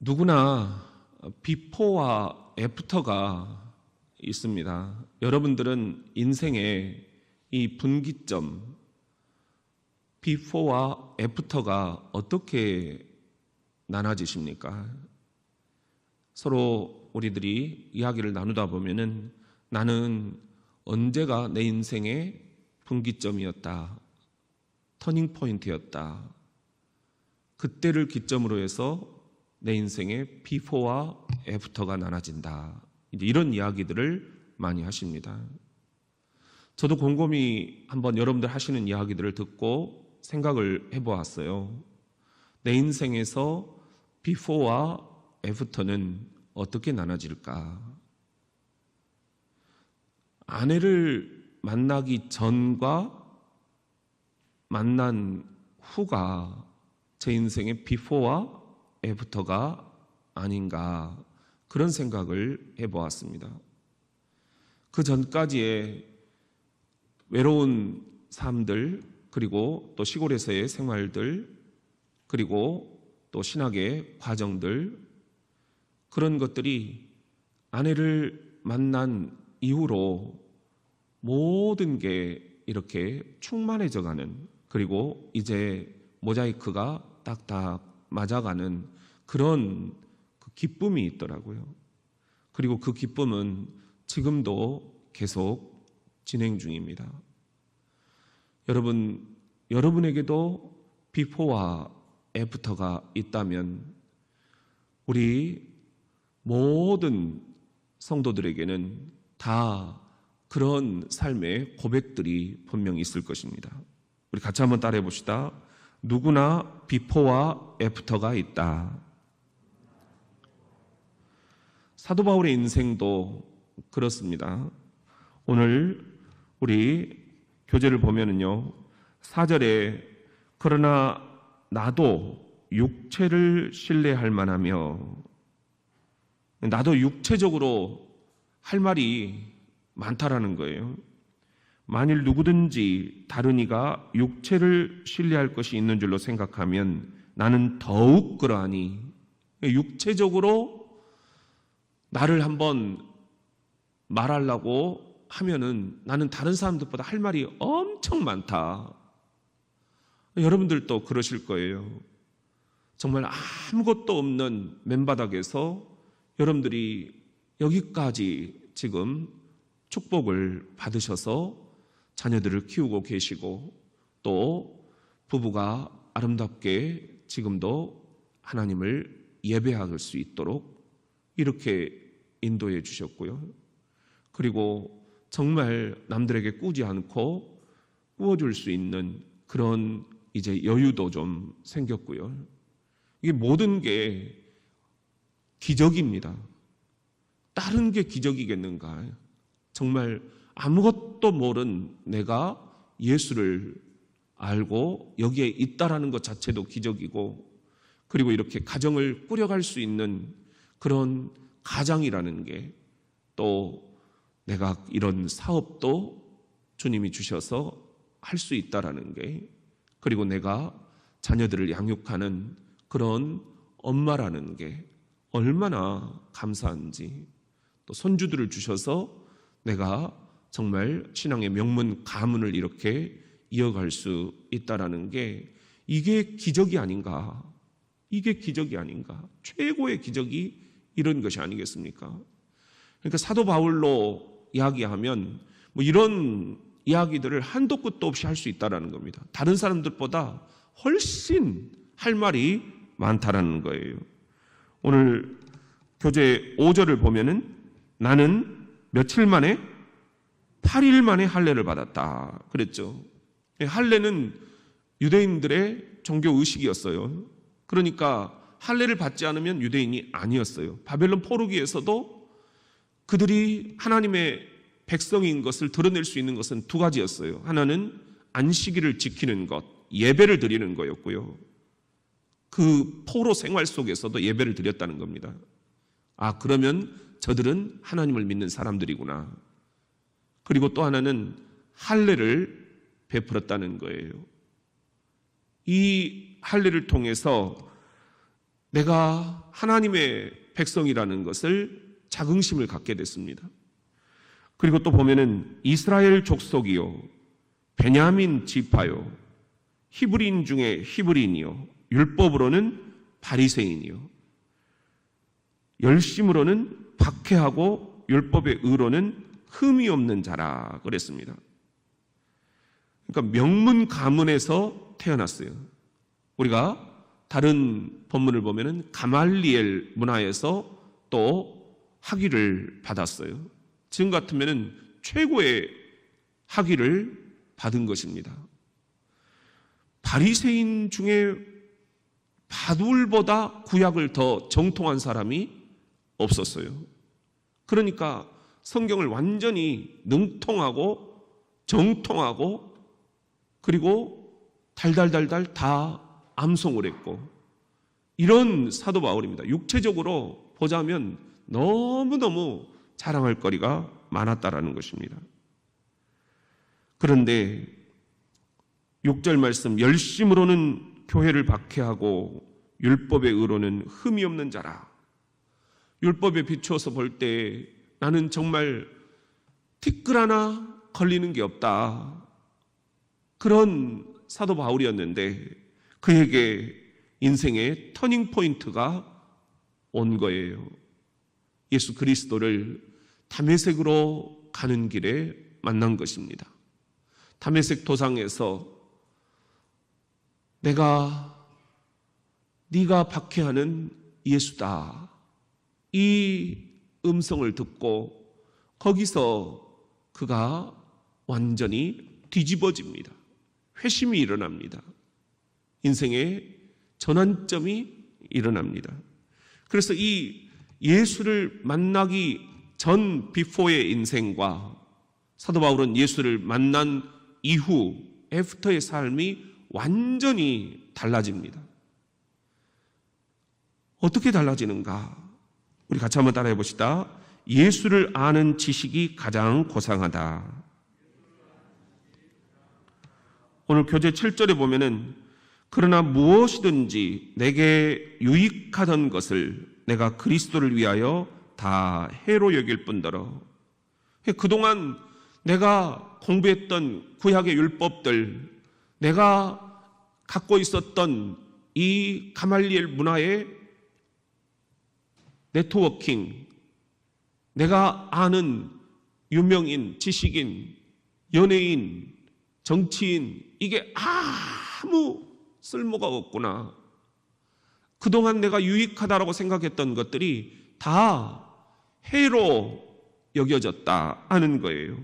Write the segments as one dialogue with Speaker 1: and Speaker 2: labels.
Speaker 1: 누구나 비포와 애프터가 있습니다. 여러분들은 인생의 이 분기점, 비포와 애프터가 어떻게 나눠지십니까? 서로 우리들이 이야기를 나누다 보면은 나는 언제가 내 인생의 분기점이었다, 터닝 포인트였다. 그때를 기점으로 해서 내 인생의 비포와 애프터가 나눠진다. 이제 이런 이야기들을 많이 하십니다. 저도 곰곰이 한번 여러분들 하시는 이야기들을 듣고 생각을 해보았어요. 내 인생에서 비포와 애프터는 어떻게 나눠질까? 아내를 만나기 전과 만난 후가 제 인생의 비포와 애프터가 아닌가, 그런 생각을 해보았습니다. 그 전까지의 외로운 삶들, 그리고 또 시골에서의 생활들, 그리고 또 신학의 과정들, 그런 것들이 아내를 만난 이후로 모든 게 이렇게 충만해져 가는, 그리고 이제 모자이크가 딱딱 맞아가는 그런 그 기쁨이 있더라고요. 그리고 그 기쁨은 지금도 계속 진행 중입니다. 여러분에게도 비포와 애프터가 있다면 우리 모든 성도들에게는 다 그런 삶의 고백들이 분명히 있을 것입니다. 우리 같이 한번 따라해 봅시다. 누구나 비포와 애프터가 있다. 사도 바울의 인생도 그렇습니다. 오늘 우리 교재를 보면은요, 4절에 그러나 나도 육체를 신뢰할 만하며, 나도 육체적으로 할 말이 많다라는 거예요. 만일 누구든지 다른 이가 육체를 신뢰할 것이 있는 줄로 생각하면 나는 더욱 그러하니, 육체적으로 나를 한번 말하려고 하면은 나는 다른 사람들보다 할 말이 엄청 많다. 여러분들도 그러실 거예요. 정말 아무것도 없는 맨바닥에서 여러분들이 여기까지 지금 축복을 받으셔서 자녀들을 키우고 계시고, 또 부부가 아름답게 지금도 하나님을 예배할 수 있도록 이렇게 인도해 주셨고요. 그리고 정말 남들에게 꾸지 않고 꾸어줄 수 있는 그런 이제 여유도 좀 생겼고요. 이게 모든 게 기적입니다. 다른 게 기적이겠는가? 정말 아무것도 모른 내가 예수를 알고 여기에 있다라는 것 자체도 기적이고, 그리고 이렇게 가정을 꾸려갈 수 있는 그런 가장이라는 게, 또 내가 이런 사업도 주님이 주셔서 할 수 있다라는 게, 그리고 내가 자녀들을 양육하는 그런 엄마라는 게 얼마나 감사한지, 또 손주들을 주셔서 내가 정말 신앙의 명문 가문을 이렇게 이어갈 수 있다라는 게, 이게 기적이 아닌가? 이게 기적이 아닌가? 최고의 기적이 이런 것이 아니겠습니까? 그러니까 사도 바울로 이야기하면 뭐 이런 이야기들을 한도 끝도 없이 할 수 있다라는 겁니다. 다른 사람들보다 훨씬 할 말이 많다라는 거예요. 오늘 교재 5절을 보면은 나는 며칠 만에 8일 만에 할례를 받았다 그랬죠. 할례는 유대인들의 종교 의식이었어요. 그러니까 할례를 받지 않으면 유대인이 아니었어요. 바벨론 포로기에서도 그들이 하나님의 백성인 것을 드러낼 수 있는 것은 두 가지였어요. 하나는 안식일을 지키는 것, 예배를 드리는 거였고요. 그 포로 생활 속에서도 예배를 드렸다는 겁니다. 아, 그러면 저들은 하나님을 믿는 사람들이구나. 그리고 또 하나는 할례를 베풀었다는 거예요. 이 할례를 통해서 내가 하나님의 백성이라는 것을 자긍심을 갖게 됐습니다. 그리고 또 보면은 이스라엘 족속이요, 베냐민 지파요, 히브리인 중에 히브리인이요, 율법으로는 바리새인이요, 열심으로는 박해하고 율법의 의로는 흠이 없는 자라 그랬습니다. 그러니까 명문 가문에서 태어났어요. 우리가 다른 본문을 보면은 가말리엘 문화에서 또 학위를 받았어요. 지금 같으면은 최고의 학위를 받은 것입니다. 바리새인 중에 바울보다 구약을 더 정통한 사람이 없었어요. 그러니까 성경을 완전히 능통하고 정통하고 그리고 달달달달 다 암송을 했고, 이런 사도 바울입니다. 육체적으로 보자면 너무너무 자랑할 거리가 많았다라는 것입니다. 그런데 6절 말씀, 열심으로는 교회를 박해하고 율법의 의로는 흠이 없는 자라. 율법에 비추어서 볼 때 나는 정말 티끌 하나 걸리는 게 없다, 그런 사도 바울이었는데 그에게 인생의 터닝 포인트가 온 거예요. 예수 그리스도를 다메섹으로 가는 길에 만난 것입니다. 다메섹 도상에서 네가 박해하는 예수다, 이 음성을 듣고 거기서 그가 완전히 뒤집어집니다. 회심이 일어납니다. 인생의 전환점이 일어납니다. 그래서 이 예수를 만나기 전 비포의 인생과 사도 바울은 예수를 만난 이후 애프터의 삶이 완전히 달라집니다. 어떻게 달라지는가? 우리 같이 한번 따라해 봅시다. 예수를 아는 지식이 가장 고상하다. 오늘 교재 7절에 보면은 그러나 무엇이든지 내게 유익하던 것을 내가 그리스도를 위하여 다 해로 여길 뿐더러, 그동안 내가 공부했던 구약의 율법들, 내가 갖고 있었던 이 가말리엘 문화의 네트워킹, 내가 아는 유명인, 지식인, 연예인, 정치인, 이게 아무 쓸모가 없구나. 그동안 내가 유익하다라고 생각했던 것들이 다 해로 여겨졌다 하는 거예요.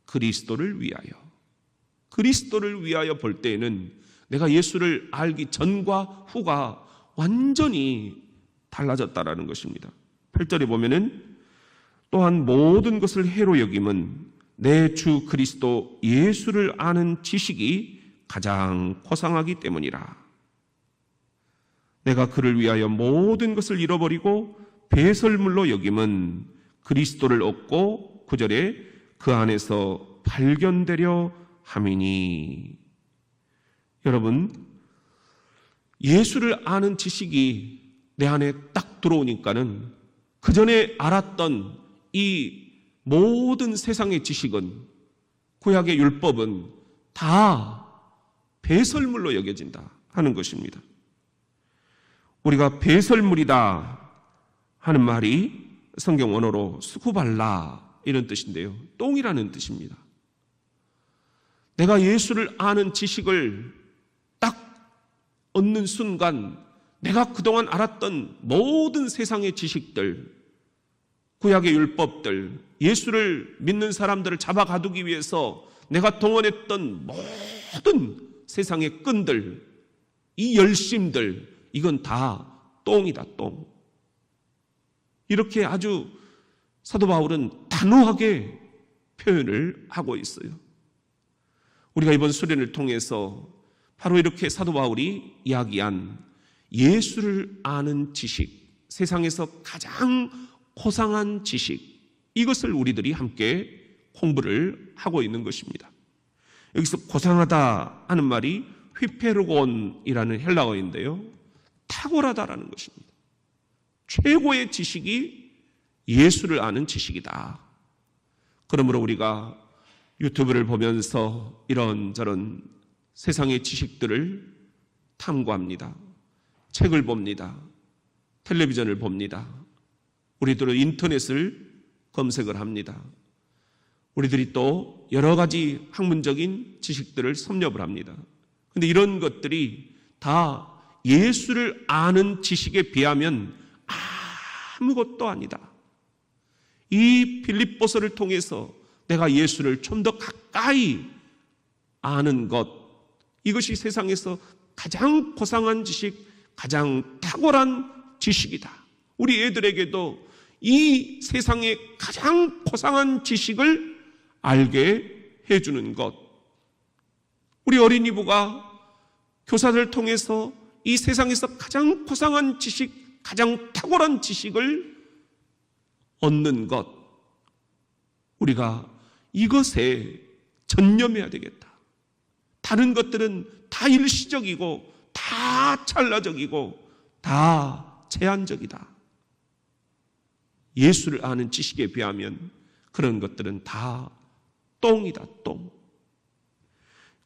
Speaker 1: 그리스도를 위하여 볼 때에는 내가 예수를 알기 전과 후가 완전히 달라졌다라는 것입니다. 8절에 보면은 또한 모든 것을 해로 여김은 내 주 그리스도 예수를 아는 지식이 가장 고상하기 때문이라. 내가 그를 위하여 모든 것을 잃어버리고 배설물로 여김은 그리스도를 얻고 9절에 그 안에서 발견되려 함이니. 여러분, 예수를 아는 지식이 내 안에 딱 들어오니까는 그 전에 알았던 이 모든 세상의 지식은, 구약의 율법은 다 배설물로 여겨진다 하는 것입니다. 우리가 배설물이다 하는 말이 성경 원어로 스쿠발라 이런 뜻인데요, 똥이라는 뜻입니다. 내가 예수를 아는 지식을 딱 얻는 순간 내가 그동안 알았던 모든 세상의 지식들, 구약의 율법들, 예수를 믿는 사람들을 잡아가두기 위해서 내가 동원했던 모든 세상의 끈들, 이 열심들, 이건 다 똥이다, 똥. 이렇게 아주 사도 바울은 단호하게 표현을 하고 있어요. 우리가 이번 수련을 통해서 바로 이렇게 사도 바울이 이야기한 예수를 아는 지식, 세상에서 가장 고상한 지식, 이것을 우리들이 함께 공부를 하고 있는 것입니다. 여기서 고상하다 하는 말이 휘페르곤이라는 헬라어인데요, 탁월하다라는 것입니다. 최고의 지식이 예수를 아는 지식이다. 그러므로 우리가 유튜브를 보면서 이런저런 세상의 지식들을 탐구합니다. 책을 봅니다. 텔레비전을 봅니다. 우리들은 인터넷을 검색을 합니다. 우리들이 또 여러 가지 학문적인 지식들을 섭렵을 합니다. 그런데 이런 것들이 다 예수를 아는 지식에 비하면 아무것도 아니다. 이 빌립보서를 통해서 내가 예수를 좀 더 가까이 아는 것, 이것이 세상에서 가장 고상한 지식, 가장 탁월한 지식이다. 우리 애들에게도 이 세상의 가장 고상한 지식을 알게 해주는 것. 우리 어린이부가 교사들을 통해서 이 세상에서 가장 고상한 지식, 가장 탁월한 지식을 얻는 것. 우리가 이것에 전념해야 되겠다. 다른 것들은 다 일시적이고 다 찰나적이고 다 제한적이다. 예수를 아는 지식에 비하면 그런 것들은 다 똥이다, 똥.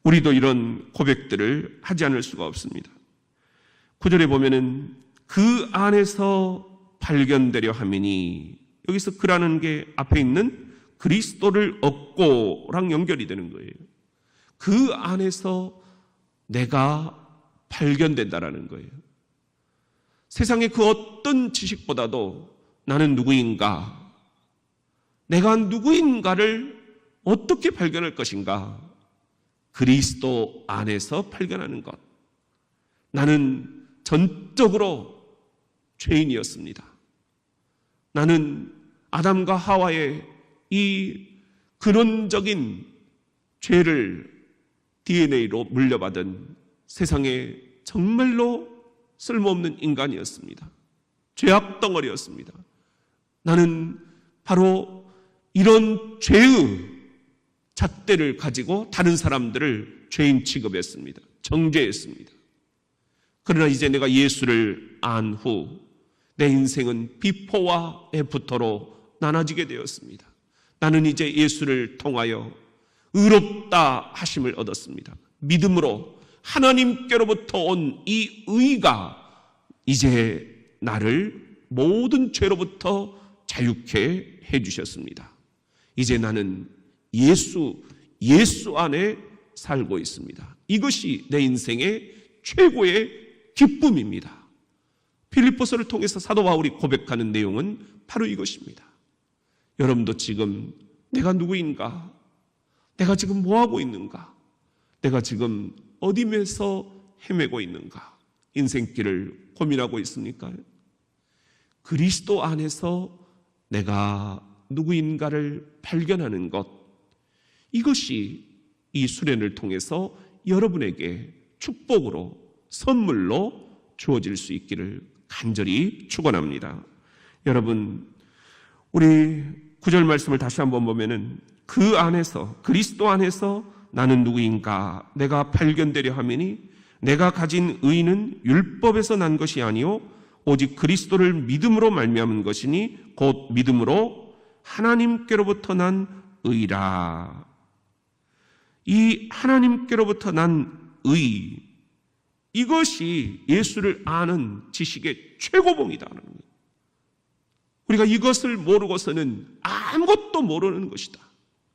Speaker 1: 우리도 이런 고백들을 하지 않을 수가 없습니다. 9절에 보면은 그 안에서 발견되려 함이니, 여기서 그라는 게 앞에 있는 그리스도를 얻고랑 연결이 되는 거예요. 그 안에서 내가 발견된다라는 거예요. 세상의 그 어떤 지식보다도 나는 누구인가, 내가 누구인가를 어떻게 발견할 것인가? 그리스도 안에서 발견하는 것. 나는 전적으로 죄인이었습니다. 나는 아담과 하와의 이 근원적인 죄를 DNA로 물려받은 세상에 정말로 쓸모없는 인간이었습니다. 죄악 덩어리였습니다. 나는 바로 이런 죄의 잣대를 가지고 다른 사람들을 죄인 취급했습니다. 정죄했습니다. 그러나 이제 내가 예수를 안 후 내 인생은 비포와 애프터로 나눠지게 되었습니다. 나는 이제 예수를 통하여 의롭다 하심을 얻었습니다. 믿음으로 하나님께로부터 온 이 의가 이제 나를 모든 죄로부터 자유케 해주셨습니다. 이제 나는 예수 안에 살고 있습니다. 이것이 내 인생의 최고의 기쁨입니다. 빌립보서를 통해서 사도 바울이 고백하는 내용은 바로 이것입니다. 여러분도 지금 내가 누구인가? 내가 지금 뭐하고 있는가? 내가 지금 어디면서 헤매고 있는가? 인생길을 고민하고 있습니까? 그리스도 안에서 내가 누구인가를 발견하는 것, 이것이 이 수련을 통해서 여러분에게 축복으로, 선물로 주어질 수 있기를 간절히 축원합니다. 여러분, 우리 9절 말씀을 다시 한번 보면은 그 안에서, 그리스도 안에서 나는 누구인가 내가 발견되려 함이니 내가 가진 의는 율법에서 난 것이 아니요 오직 그리스도를 믿음으로 말미암은 것이니 곧 믿음으로 하나님께로부터 난 의라. 이 하나님께로부터 난 의, 이것이 예수를 아는 지식의 최고봉이다는 거예요. 우리가 이것을 모르고서는 아무것도 모르는 것이다.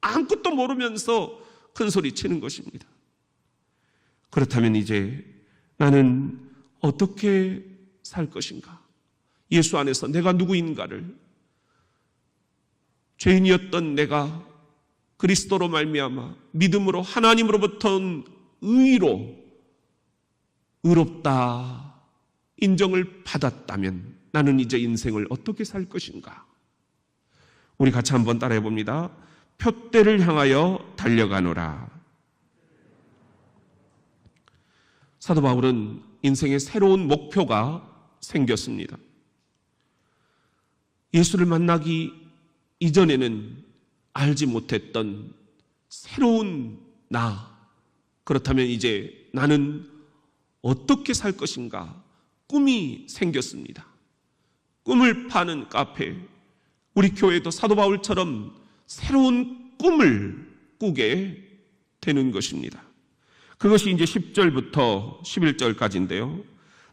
Speaker 1: 아무것도 모르면서 큰 소리 치는 것입니다. 그렇다면 이제 나는 어떻게 살 것인가? 예수 안에서 내가 누구인가를, 죄인이었던 내가 그리스도로 말미암아 믿음으로 하나님으로부터 온 의로 의롭다 인정을 받았다면 나는 이제 인생을 어떻게 살 것인가? 우리 같이 한번 따라해 봅니다. 표대를 향하여 달려가노라. 사도 바울은 인생의 새로운 목표가 생겼습니다. 예수를 만나기 이전에는 알지 못했던 새로운 나, 그렇다면 이제 나는 어떻게 살 것인가? 꿈이 생겼습니다. 꿈을 파는 카페. 우리 교회도 사도 바울처럼 새로운 꿈을 꾸게 되는 것입니다. 그것이 이제 10절부터 11절까지인데요.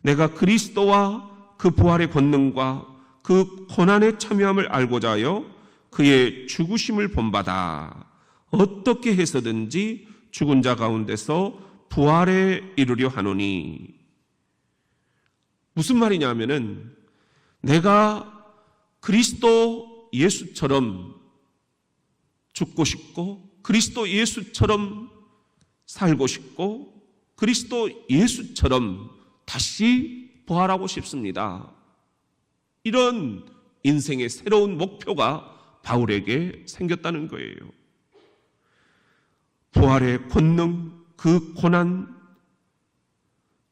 Speaker 1: 내가 그리스도와 그 부활의 권능과 그 고난에 참여함을 알고자 하여 그의 죽으심을 본받아 어떻게 해서든지 죽은 자 가운데서 부활에 이르려 하노니. 무슨 말이냐면은 내가 그리스도 예수처럼 죽고 싶고 그리스도 예수처럼 살고 싶고 그리스도 예수처럼 다시 부활하고 싶습니다. 이런 인생의 새로운 목표가 바울에게 생겼다는 거예요. 부활의 권능, 그 고난,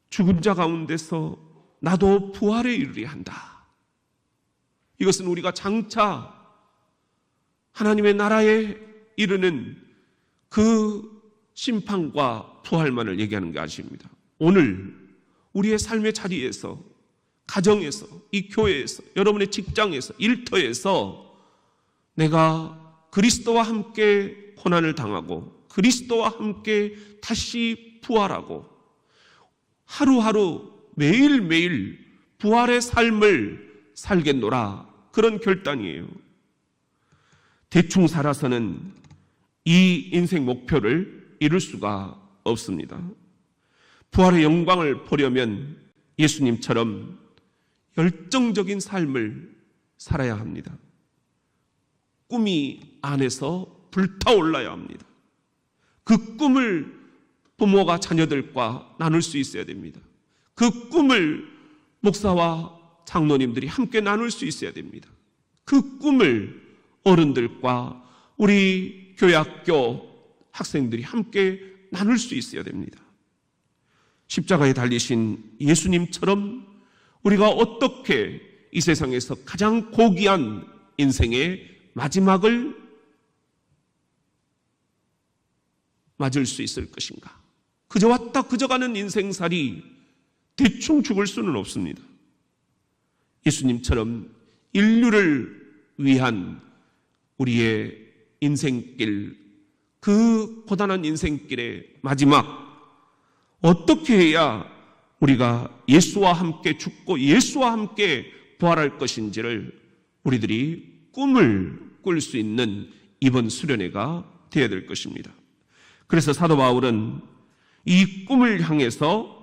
Speaker 1: 죽은 자 가운데서 나도 부활에 이르려 한다. 이것은 우리가 장차 하나님의 나라에 이르는 그 심판과 부활만을 얘기하는 게 아닙니다. 오늘 우리의 삶의 자리에서, 가정에서, 이 교회에서, 여러분의 직장에서, 일터에서 내가 그리스도와 함께 고난을 당하고 그리스도와 함께 다시 부활하고 하루하루 매일매일 부활의 삶을 살겠노라. 그런 결단이에요. 대충 살아서는 이 인생 목표를 이룰 수가 없습니다. 부활의 영광을 보려면 예수님처럼 열정적인 삶을 살아야 합니다. 꿈이 안에서 불타올라야 합니다. 그 꿈을 부모가 자녀들과 나눌 수 있어야 됩니다. 그 꿈을 목사와 장로님들이 함께 나눌 수 있어야 됩니다. 그 꿈을 어른들과 우리 교회 학교 학생들이 함께 나눌 수 있어야 됩니다. 십자가에 달리신 예수님처럼 우리가 어떻게 이 세상에서 가장 고귀한 인생의 마지막을 맞을 수 있을 것인가? 그저 왔다 그저 가는 인생살이 대충 죽을 수는 없습니다. 예수님처럼 인류를 위한 우리의 인생길, 그 고단한 인생길의 마지막, 어떻게 해야 우리가 예수와 함께 죽고 예수와 함께 부활할 것인지를 우리들이 꿈을 꿀 수 있는 이번 수련회가 되어야 될 것입니다. 그래서 사도 바울은 이 꿈을 향해서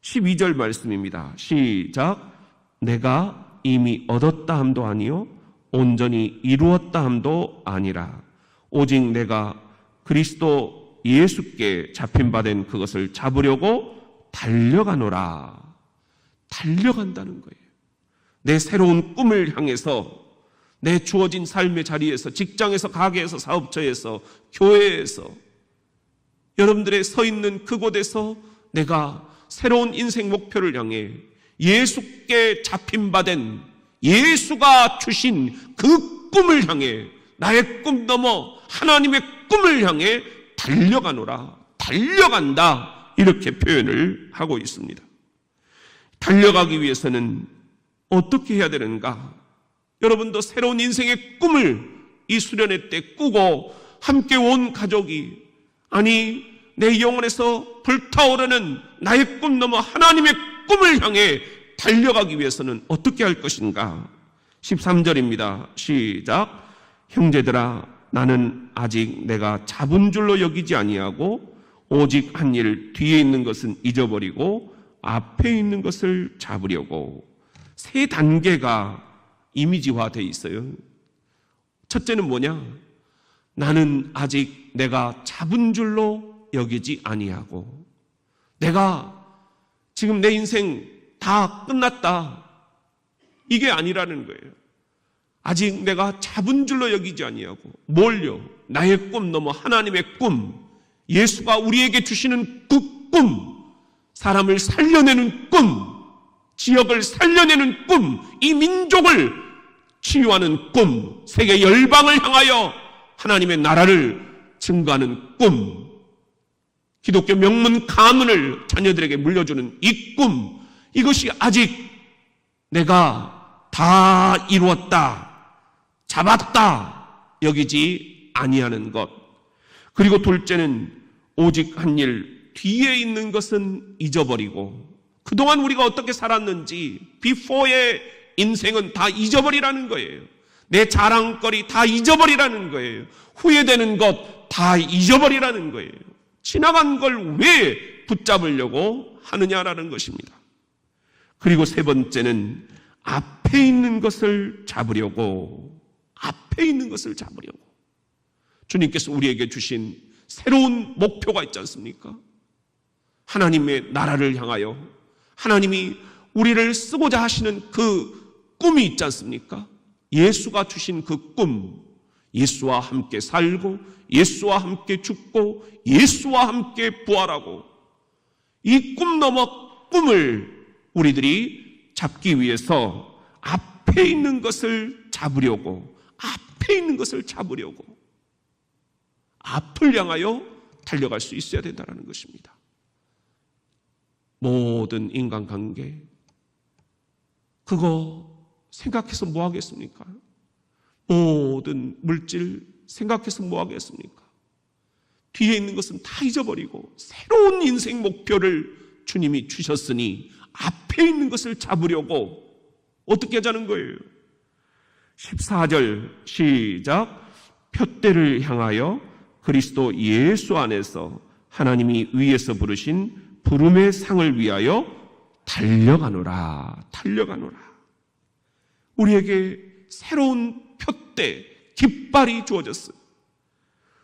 Speaker 1: 12절 말씀입니다. 시작. 내가 이미 얻었다 함도 아니요 온전히 이루었다 함도 아니라 오직 내가 그리스도 예수께 잡힌 바 된 그것을 잡으려고 달려가노라. 달려간다는 거예요. 내 새로운 꿈을 향해서 내 주어진 삶의 자리에서, 직장에서, 가게에서, 사업처에서, 교회에서, 여러분들의 서 있는 그곳에서 내가 새로운 인생 목표를 향해 예수께 잡힌 바 된 예수가 주신 그 꿈을 향해, 나의 꿈 넘어 하나님의 꿈을 향해 달려가노라. 달려간다. 이렇게 표현을 하고 있습니다. 달려가기 위해서는 어떻게 해야 되는가? 여러분도 새로운 인생의 꿈을 이 수련회 때 꾸고 함께 온 가족이, 아니 내 영혼에서 불타오르는 나의 꿈 넘어 하나님의 꿈을 향해 달려가기 위해서는 어떻게 할 것인가? 13절입니다. 시작. 형제들아, 나는 아직 내가 잡은 줄로 여기지 아니하고 오직 한 일 뒤에 있는 것은 잊어버리고 앞에 있는 것을 잡으려고. 세 단계가 이미지화되어 있어요. 첫째는 뭐냐? 나는 아직 내가 잡은 줄로 여기지 아니하고, 내가 지금 내 인생 다 끝났다, 이게 아니라는 거예요. 아직 내가 잡은 줄로 여기지 아니하고, 뭘요? 나의 꿈 넘어 하나님의 꿈, 예수가 우리에게 주시는 그 꿈, 사람을 살려내는 꿈, 지역을 살려내는 꿈, 이 민족을 치유하는 꿈, 세계 열방을 향하여 하나님의 나라를 증거하는 꿈, 기독교 명문 가문을 자녀들에게 물려주는 이 꿈, 이것이 아직 내가 다 이루었다, 잡았다 여기지 아니하는 것. 그리고 둘째는 오직 한 일, 뒤에 있는 것은 잊어버리고 그동안 우리가 어떻게 살았는지 비포의 인생은 다 잊어버리라는 거예요. 내 자랑거리 다 잊어버리라는 거예요. 후회되는 것 다 잊어버리라는 거예요. 지나간 걸 왜 붙잡으려고 하느냐라는 것입니다. 그리고 세 번째는 앞에 있는 것을 잡으려고, 앞에 있는 것을 잡으려고. 주님께서 우리에게 주신 새로운 목표가 있지 않습니까? 하나님의 나라를 향하여 하나님이 우리를 쓰고자 하시는 그 꿈이 있지 않습니까? 예수가 주신 그 꿈, 예수와 함께 살고 예수와 함께 죽고 예수와 함께 부활하고, 이 꿈 넘어 꿈을 우리들이 잡기 위해서 앞에 있는 것을 잡으려고, 앞에 있는 것을 잡으려고 앞을 향하여 달려갈 수 있어야 된다는 것입니다. 모든 인간관계, 그거 생각해서 뭐 하겠습니까? 모든 물질 생각해서 뭐 하겠습니까? 뒤에 있는 것은 다 잊어버리고 새로운 인생 목표를 주님이 주셨으니 앞에 있는 것을 잡으려고 어떻게 하자는 거예요? 14절 시작. 표대를 향하여 그리스도 예수 안에서 하나님이 위에서 부르신 부름의 상을 위하여 달려가노라. 달려가노라. 우리에게 새로운 표대, 깃발이 주어졌어요.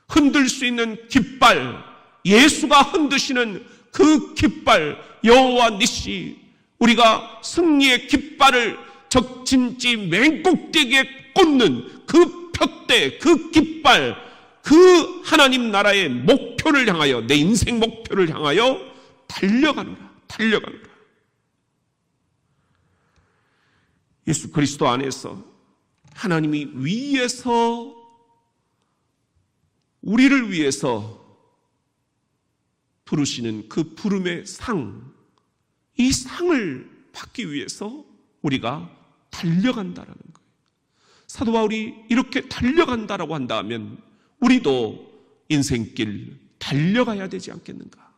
Speaker 1: 흔들 수 있는 깃발, 예수가 흔드시는 그 깃발, 여호와 니시, 우리가 승리의 깃발을 적진지 맨 꼭대기에 꽂는 그 표대, 그 깃발, 그 하나님 나라의 목표를 향하여, 내 인생 목표를 향하여 달려가노라. 달려가노라. 예수 그리스도 안에서 하나님이 위에서 우리를 위해서 부르시는 그 부름의 상, 이 상을 받기 위해서 우리가 달려간다라는 거예요. 사도 바울이 이렇게 달려간다라고 한다면 우리도 인생길 달려가야 되지 않겠는가?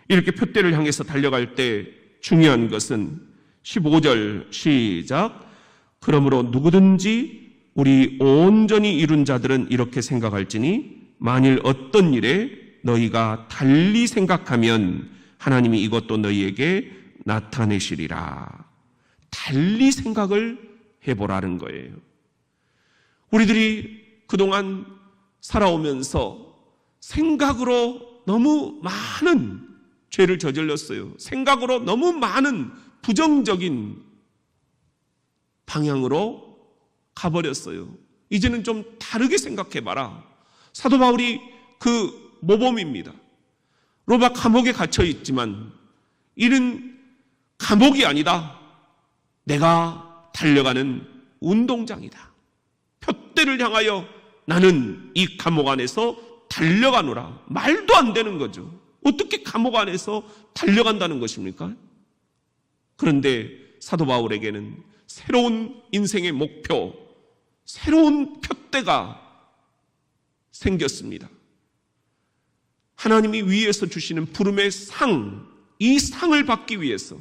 Speaker 1: 이렇게 표대를 향해서 달려갈 때 중요한 것은 15절 시작. 그러므로 누구든지 우리 온전히 이룬 자들은 이렇게 생각할지니 만일 어떤 일에 너희가 달리 생각하면 하나님이 이것도 너희에게 나타내시리라. 달리 생각을 해보라는 거예요. 우리들이 그동안 살아오면서 생각으로 너무 많은 죄를 저질렀어요. 생각으로 너무 많은 부정적인 방향으로 가버렸어요. 이제는 좀 다르게 생각해봐라. 사도 바울이 그 모범입니다. 로마 감옥에 갇혀 있지만 이는 감옥이 아니다. 내가 달려가는 운동장이다. 표대를 향하여 나는 이 감옥 안에서 달려가노라. 말도 안 되는 거죠. 어떻게 감옥 안에서 달려간다는 것입니까? 그런데 사도 바울에게는 새로운 인생의 목표, 새로운 표대가 생겼습니다. 하나님이 위에서 주시는 부름의 상, 이 상을 받기 위해서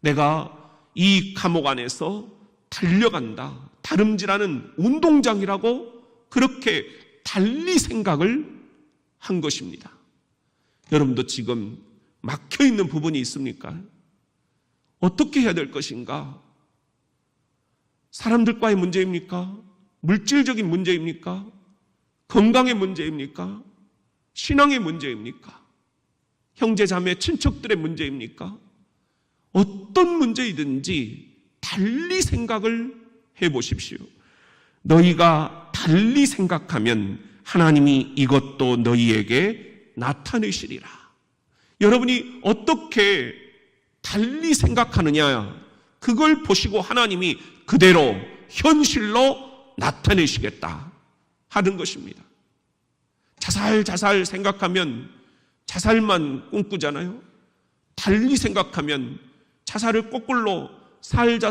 Speaker 1: 내가 이 감옥 안에서 달려간다. 다름질하는 운동장이라고 그렇게 달리 생각을 한 것입니다. 여러분도 지금 막혀있는 부분이 있습니까? 어떻게 해야 될 것인가? 사람들과의 문제입니까? 물질적인 문제입니까? 건강의 문제입니까? 신앙의 문제입니까? 형제 자매 친척들의 문제입니까? 어떤 문제이든지 달리 생각을 해보십시오. 너희가 달리 생각하면 하나님이 이것도 너희에게 나타내시리라. 여러분이 어떻게 달리 생각하느냐, 그걸 보시고 하나님이 그대로 현실로 나타내시겠다 하는 것입니다. 자살 생각하면 자살만 꿈꾸잖아요. 달리 생각하면 자살을 거꾸로 살자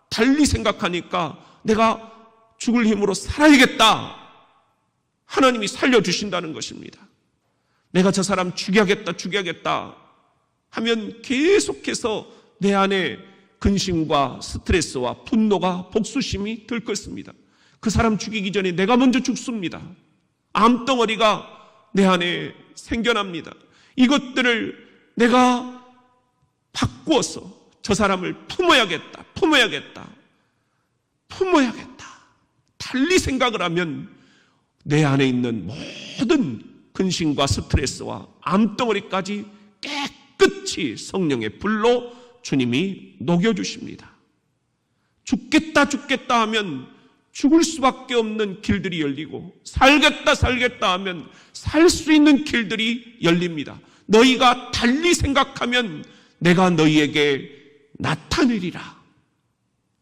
Speaker 1: 달리 생각하니까 내가 죽을 힘으로 살아야겠다. 하나님이 살려주신다는 것입니다. 내가 저 사람 죽여야겠다 하면 계속해서 내 안에 근심과 스트레스와 분노가 복수심이 들끓습니다. 그 사람 죽이기 전에 내가 먼저 죽습니다. 암덩어리가 내 안에 생겨납니다. 이것들을 내가 바꾸어서 저 사람을 품어야겠다. 달리 생각을 하면 내 안에 있는 모든 근심과 스트레스와 암덩어리까지 깨끗이 성령의 불로 주님이 녹여주십니다. 죽겠다 하면 죽을 수밖에 없는 길들이 열리고 살겠다 하면 살 수 있는 길들이 열립니다. 너희가 달리 생각하면 내가 너희에게 나타내리라.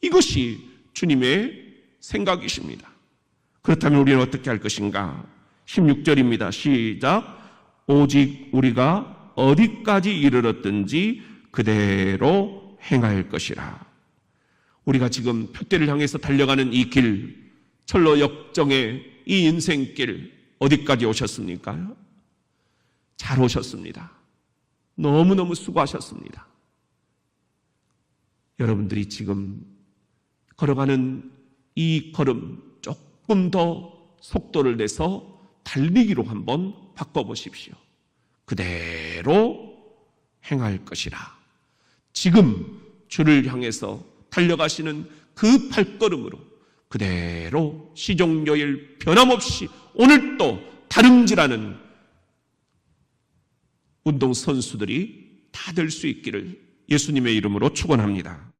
Speaker 1: 이것이 주님의 생각이십니다. 그렇다면 우리는 어떻게 할 것인가? 16절입니다. 시작. 오직 우리가 어디까지 이르렀든지 그대로 행할 것이라. 우리가 지금 표대를 향해서 달려가는 이 길, 철로 역정의 이 인생길 어디까지 오셨습니까? 잘 오셨습니다. 너무너무 수고하셨습니다. 여러분들이 지금 걸어가는 이 걸음 조금 더 속도를 내서 달리기로 한번 바꿔보십시오. 그대로 행할 것이라. 지금 주를 향해서 달려가시는 그 발걸음으로 그대로 시종요일 변함없이 오늘도 다름질하는 운동선수들이 다 될 수 있기를 예수님의 이름으로 축원합니다.